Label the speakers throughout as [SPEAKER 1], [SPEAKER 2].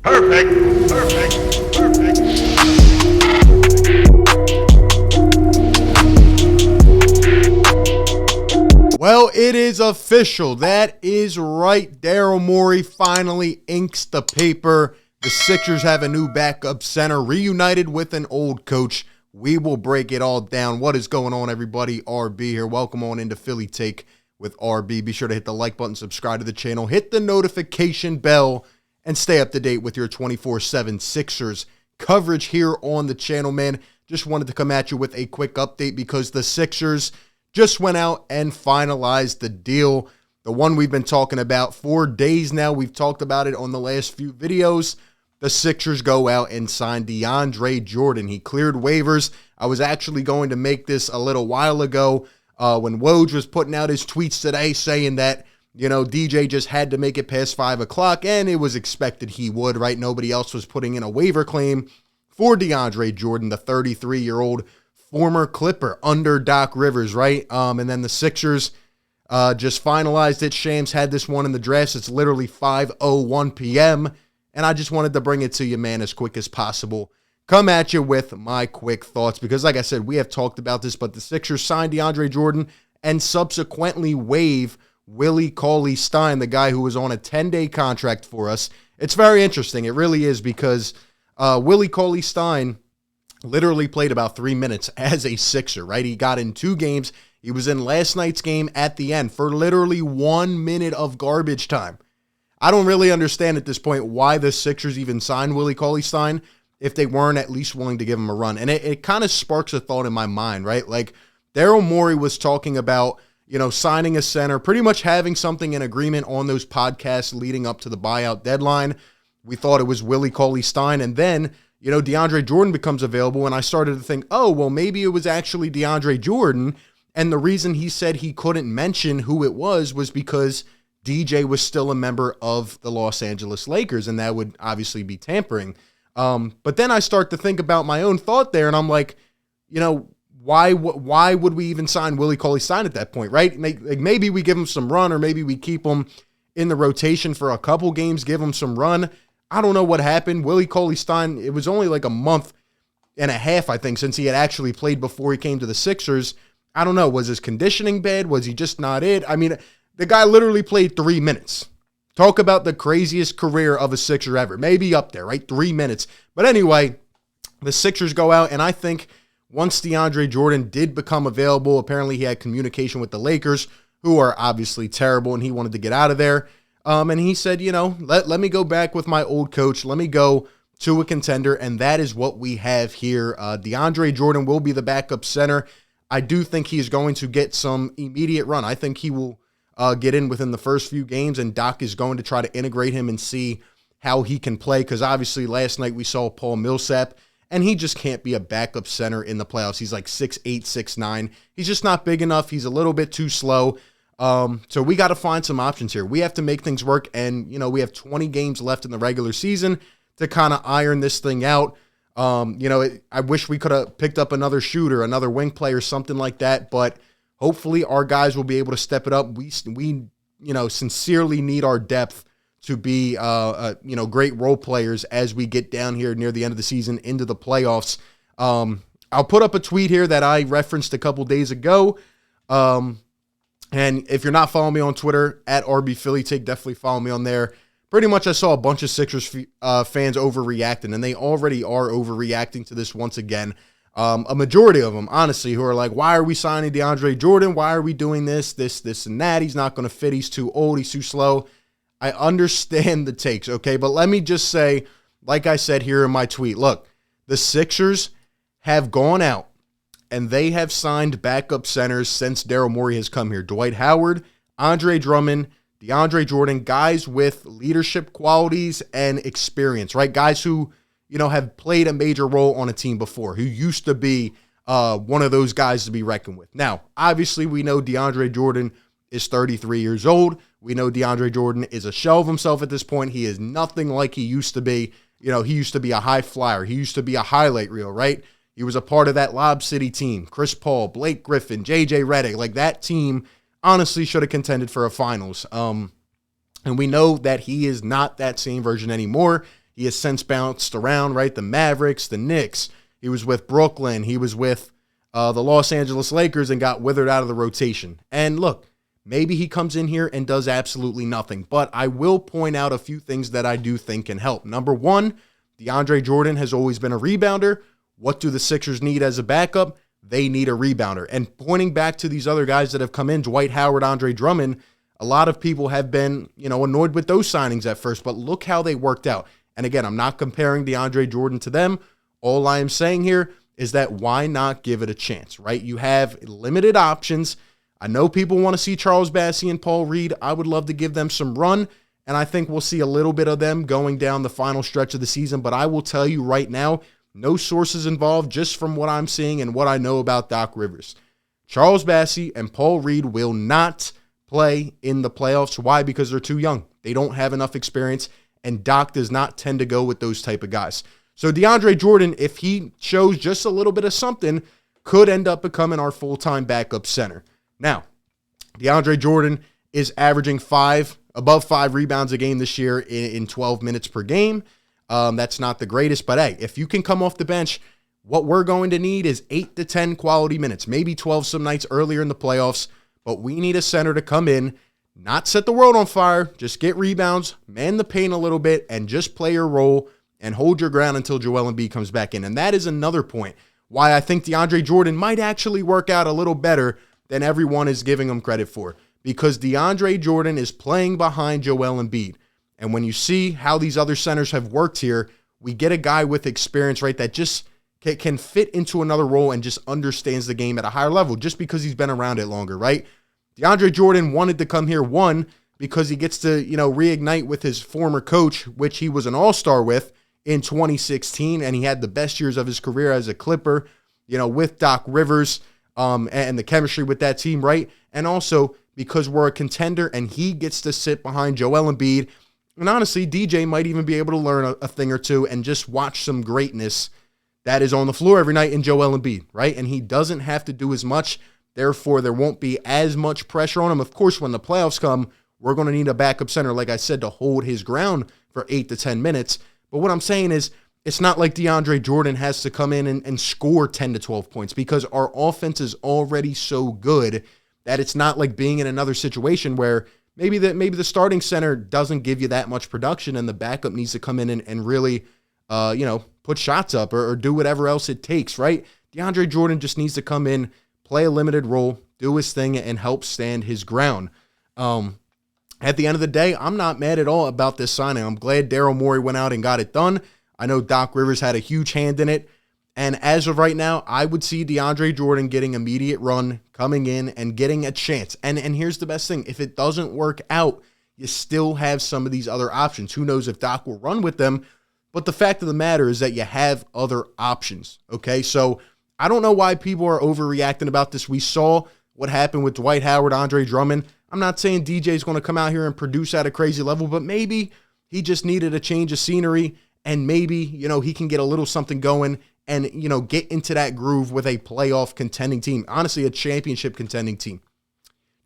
[SPEAKER 1] Perfect. Perfect. Perfect.
[SPEAKER 2] Well, it is official. That is right. Daryl Morey finally inks the paper. The Sixers have a new backup center, reunited with an old coach. We will break it all down. What is going on, everybody? RB here. Welcome on into Philly Take with RB. Be sure to hit the like button, subscribe to the channel, hit the notification bell, and stay up to date with your 24/7 Sixers coverage here on the channel, man. Just wanted to come at you with a quick update because the Sixers just went out and finalized the deal. The one we've been talking about for days now. We've talked about it on the last few videos. The Sixers go out and sign DeAndre Jordan. He cleared waivers. I was actually going to make this a little while ago when Woj was putting out his tweets today saying that, you know, DJ just had to make it past 5 o'clock, and it was expected he would, right? Nobody else was putting in a waiver claim for DeAndre Jordan, the 33-year-old former Clipper under Doc Rivers, right? And then the Sixers just finalized it. Shams had this one in the drafts. It's literally 5:01 p.m., and I just wanted to bring it to you, man, as quick as possible. Come at you with my quick thoughts because, like I said, we have talked about this, but the Sixers signed DeAndre Jordan and subsequently waive Willie Cauley-Stein, the guy who was on a 10-day contract for us. It's very interesting. It really is because Willie Cauley-Stein literally played about 3 minutes as a Sixer, right? He got in 2 games. He was in last night's game at the end for literally 1 minute of garbage time. I don't really understand at this point why the Sixers even signed Willie Cauley-Stein if they weren't at least willing to give him a run. And it kind of sparks a thought in my mind, right? Like Daryl Morey was talking about, you know, signing a center, pretty much having something in agreement on those podcasts leading up to the buyout deadline. We thought it was Willie Cauley-Stein, and then, you know, DeAndre Jordan becomes available, and I started to think, oh, well, maybe it was actually DeAndre Jordan, and the reason he said he couldn't mention who it was because DJ was still a member of the Los Angeles Lakers, and that would obviously be tampering. But then I start to think about my own thought there, and I'm like, you know, why would we even sign Willie Cauley-Stein at that point, right? Maybe we give him some run, or maybe we keep him in the rotation for a couple games, give him some run. I don't know what happened. Willie Cauley-Stein, it was only like a month and a half, I think, since he had actually played before he came to the Sixers. I don't know. Was his conditioning bad? Was he just not it? I mean, the guy literally played 3 minutes. Talk about the craziest career of a Sixer ever. Maybe up there, right? 3 minutes. But anyway, the Sixers go out, and I think once DeAndre Jordan did become available, apparently he had communication with the Lakers, who are obviously terrible, and he wanted to get out of there. And he said, you know, let me go back with my old coach. Let me go to a contender, and that is what we have here. DeAndre Jordan will be the backup center. I do think he is going to get some immediate run. I think he will get in within the first few games, and Doc is going to try to integrate him and see how he can play, because obviously last night we saw Paul Millsap, and he just can't be a backup center in the playoffs. He's like 6'8", 6'9". He's just not big enough. He's a little bit too slow. So we got to find some options here. We have to make things work, and, you know, we have 20 games left in the regular season to kind of iron this thing out. You know, I wish we could have picked up another shooter, another wing player, something like that, but hopefully our guys will be able to step it up. We you know, sincerely need our depth to be, you know, great role players as we get down here near the end of the season into the playoffs. I'll put up a tweet here that I referenced a couple days ago. And if you're not following me on Twitter, at RBPhillyTake, definitely follow me on there. Pretty much I saw a bunch of Sixers fans overreacting, and they already are overreacting to this once again. A majority of them, honestly, who are like, why are we signing DeAndre Jordan? Why are we doing this, and that? He's not going to fit. He's too old. He's too slow. I understand the takes, okay? But let me just say, like I said here in my tweet, look, the Sixers have gone out and they have signed backup centers since Daryl Morey has come here. Dwight Howard, Andre Drummond, DeAndre Jordan, guys with leadership qualities and experience, right? Guys who, you know, have played a major role on a team before, who used to be one of those guys to be reckoned with. Now, obviously, we know DeAndre Jordan is 33 years old. We know DeAndre Jordan is a shell of himself at this point. He is nothing like he used to be. You know, he used to be a high flyer. He used to be a highlight reel, right? He was a part of that Lob City team. Chris Paul, Blake Griffin, JJ Redick. Like, that team honestly should have contended for a finals. And we know that he is not that same version anymore. He has since bounced around, right? The Mavericks, the Knicks. He was with Brooklyn. He was with the Los Angeles Lakers and got withered out of the rotation. And look, maybe he comes in here and does absolutely nothing. But I will point out a few things that I do think can help. Number one, DeAndre Jordan has always been a rebounder. What do the Sixers need as a backup? They need a rebounder. And pointing back to these other guys that have come in, Dwight Howard, Andre Drummond, a lot of people have been, annoyed with those signings at first, but look how they worked out. And again, I'm not comparing DeAndre Jordan to them. All I am saying here is that why not give it a chance, right? You have limited options. I know people want to see Charles Bassey and Paul Reed. I would love to give them some run, and I think we'll see a little bit of them going down the final stretch of the season. But I will tell you right now, no sources involved, just from what I'm seeing and what I know about Doc Rivers. Charles Bassey and Paul Reed will not play in the playoffs. Why? Because they're too young. They don't have enough experience, and Doc does not tend to go with those type of guys. So DeAndre Jordan, if he shows just a little bit of something, could end up becoming our full-time backup center. Now, DeAndre Jordan is averaging above 5 rebounds a game this year in 12 minutes per game. That's not the greatest, but hey, if you can come off the bench, what we're going to need is 8 to 10 quality minutes, maybe 12 some nights earlier in the playoffs, but we need a center to come in, not set the world on fire, just get rebounds, man the paint a little bit, and just play your role and hold your ground until Joel Embiid comes back in. And that is another point why I think DeAndre Jordan might actually work out a little better than everyone is giving him credit for, because DeAndre Jordan is playing behind Joel Embiid. And when you see how these other centers have worked here, we get a guy with experience, right, that just can fit into another role and just understands the game at a higher level just because he's been around it longer, right? DeAndre Jordan wanted to come here, one, because he gets to, reignite with his former coach, which he was an all-star with in 2016, and he had the best years of his career as a Clipper, with Doc Rivers and the chemistry with that team, right? And also because we're a contender and he gets to sit behind Joel Embiid. And honestly, DJ might even be able to learn a thing or two and just watch some greatness that is on the floor every night in Joel Embiid, right? And he doesn't have to do as much. Therefore, there won't be as much pressure on him. Of course, when the playoffs come, we're going to need a backup center, like I said, to hold his ground for 8 to 10 minutes. But what I'm saying is, it's not like DeAndre Jordan has to come in and score 10 to 12 points, because our offense is already so good that it's not like being in another situation where maybe the starting center doesn't give you that much production and the backup needs to come in and really, put shots up or do whatever else it takes, right? DeAndre Jordan just needs to come in, play a limited role, do his thing, and help stand his ground. At the end of the day, I'm not mad at all about this signing. I'm glad Daryl Morey went out and got it done. I know Doc Rivers had a huge hand in it. And as of right now, I would see DeAndre Jordan getting immediate run, coming in and getting a chance. And here's the best thing. If it doesn't work out, you still have some of these other options. Who knows if Doc will run with them? But the fact of the matter is that you have other options, okay? So I don't know why people are overreacting about this. We saw what happened with Dwight Howard, Andre Drummond. I'm not saying DJ's going to come out here and produce at a crazy level, but maybe he just needed a change of scenery, and maybe, he can get a little something going and, get into that groove with a playoff contending team. Honestly, a championship contending team.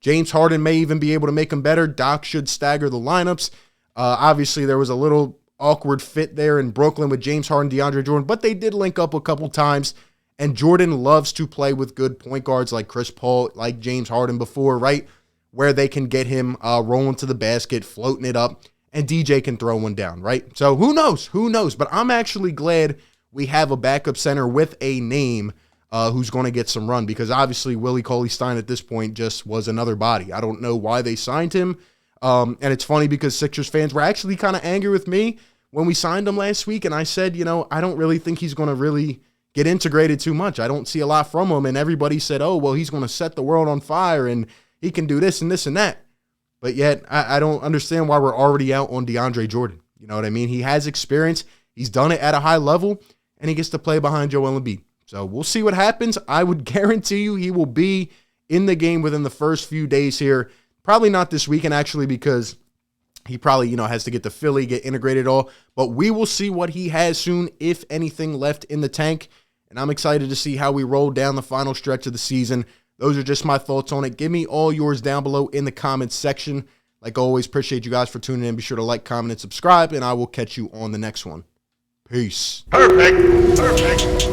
[SPEAKER 2] James Harden may even be able to make him better. Doc should stagger the lineups. Obviously, there was a little awkward fit there in Brooklyn with James Harden, DeAndre Jordan, but they did link up a couple times. And Jordan loves to play with good point guards like Chris Paul, like James Harden before, right? Where they can get him rolling to the basket, floating it up, and DJ can throw one down, right? So who knows? Who knows? But I'm actually glad we have a backup center with a name who's going to get some run, because obviously Willie Cauley-Stein at this point just was another body. I don't know why they signed him. And it's funny because Sixers fans were actually kind of angry with me when we signed him last week, and I said, I don't really think he's going to really get integrated too much. I don't see a lot from him, and everybody said, oh, well, he's going to set the world on fire, and he can do this and this and that. But yet, I don't understand why we're already out on DeAndre Jordan. You know what I mean? He has experience. He's done it at a high level, and he gets to play behind Joel Embiid. So we'll see what happens. I would guarantee you he will be in the game within the first few days here. Probably not this weekend, actually, because he probably, has to get to Philly, get integrated all. But we will see what he has soon, if anything left in the tank. And I'm excited to see how we roll down the final stretch of the season. Those are just my thoughts on it. Give me all yours down below in the comments section. Like always, appreciate you guys for tuning in. Be sure to like, comment, and subscribe, and I will catch you on the next one. Peace.
[SPEAKER 1] Perfect. Perfect.